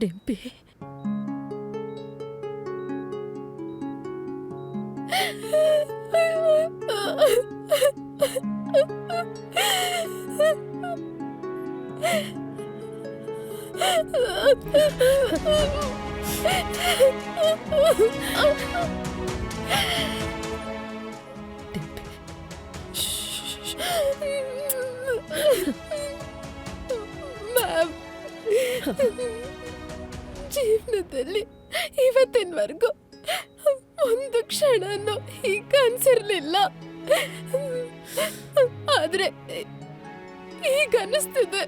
Dimpy, ma'am, ಜೀವನದಲ್ಲಿ ಇವತ್ತಿನವರೆಗೂ ಒಂದು ಕ್ಷಣನೂ ಹೀಗೆ ಅನ್ಸಿರ್ಲಿಲ್ಲ. ಆದ್ರೆ ಈಗ ಅನಿಸ್ತಿದೆ.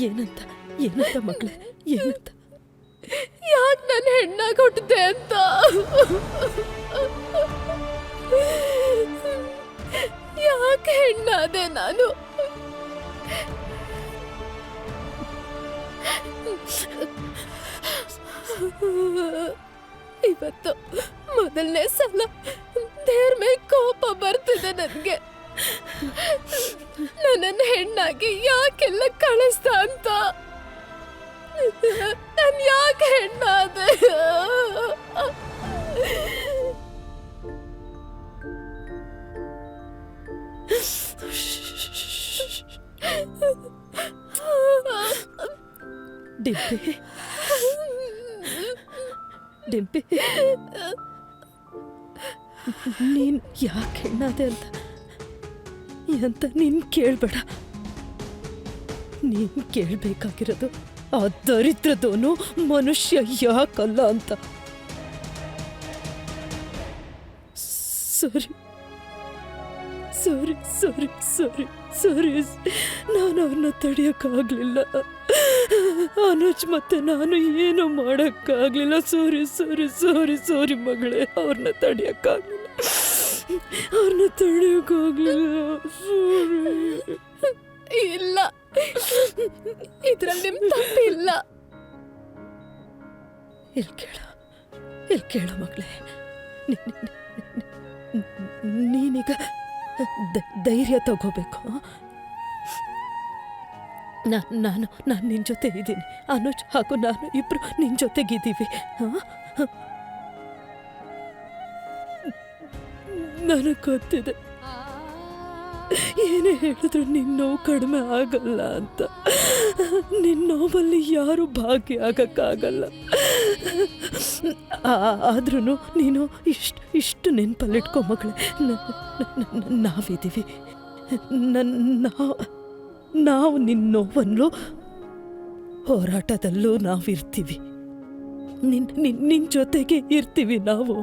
ಏನಂತ ಏನಂತ ಮಗಳೇ, ಏನಂತ? ಯಾಕೆ ನಾನು ಹೆಣ್ಣಾಗಿ ಹುಟ್ಟಿದೆ ಅಂತ. ಯಾಕೆ ಹೆಣ್ಣಾದೆ ನಾನು? ಇವತ್ತು ಮೊದಲನೇ ಸಲ ದೇವ್ರ ಮೇಲೆ ಕೋಪ ಬರ್ತಿದೆ ನನಗೆ. ನನ್ನನ್ನು ಹೆಣ್ಣಾಗಿ ಯಾಕೆಲ್ಲ ಕಳಿಸ್ದ ಅಂತ. ನಾನು ಯಾಕೆ ಹೆಣ್ಣಾದೆ? ಡಿಂಪಿ, ಡಿಂಪಿ, ನೀನ್ ಯಾಕೆ ಹೆಣ್ಣಾದೆ ಅಂತ ನೀನ್ ಕೇಳ್ಬೇಡ. ನೀನ್ ಕೇಳ್ಬೇಕಾಗಿರೋದು ಆ ದರಿದ್ರದವನು ಮನುಷ್ಯ ಯಾಕಲ್ಲ ಅಂತ. ಸಾರಿ ಸಾರಿ ಸಾರಿ ಸಾರಿ ಸಾರಿ, ನಾನು ಅವ್ರನ್ನ ತಡೆಯೋಕ್ಕಾಗಲಿಲ್ಲ. ಅನುಜ್ ಮತ್ತೆ ನಾನು ಏನು ಮಾಡೋಕ್ಕಾಗಲಿಲ್ಲ. ಸಾರಿ ಸಾರಿ ಸಾರಿ ಸಾರಿ ಮಗಳೇ, ಅವ್ರನ್ನ ತಡೆಯೋಕ್ಕಾಗಲಿಲ್ಲ, ಅವ್ರನ್ನ ತಡೆಯೋಕ್ಕಾಗಲಿಲ್ಲ. ಇಲ್ಲ, ಇದ್ರಲ್ಲಿ ನಿಮ್ ತಪ್ಪಿಲ್ಲ. ಇಲ್ಲಿ ಕೇಳ ಮಗಳೇ, ನೀನೀಗ ಧೈರ್ಯ ತಗೋಬೇಕು. ನಾನು ನಿನ್ನ ಜೊತೆ ಇದ್ದೀನಿ. ಅನುಜ್ ಹಾಗೂ ನಾನು ಇಬ್ರು ನಿನ್ನ ಜೊತೆಗಿದ್ದೀವಿ. ನನಗೆ ಗೊತ್ತಿದೆ ಏನೇ ಹೇಳಿದ್ರು ನಿನ್ನ ನೋವು ಕಡಿಮೆ ಆಗಲ್ಲ ಅಂತ. ನಿನ್ನ ನೋವಲ್ಲಿ ಯಾರು ಭಾಗಿಯಾಗಕ್ಕಾಗಲ್ಲ. ಆದ್ರೂ ನೀನು ಇಷ್ಟು ನೆನಪಲ್ಲಿಟ್ಕೊ ಮಗಳೇ, ನಾವಿದ್ದೀವಿ. ನಾವು ನಿನ್ನ ನೋವನ್ನು ಹೋರಾಟದಲ್ಲೂ ನಾವಿರ್ತೀವಿ. ನಿನ್ನ ಜೊತೆಗೆ ಇರ್ತೀವಿ ನಾವು.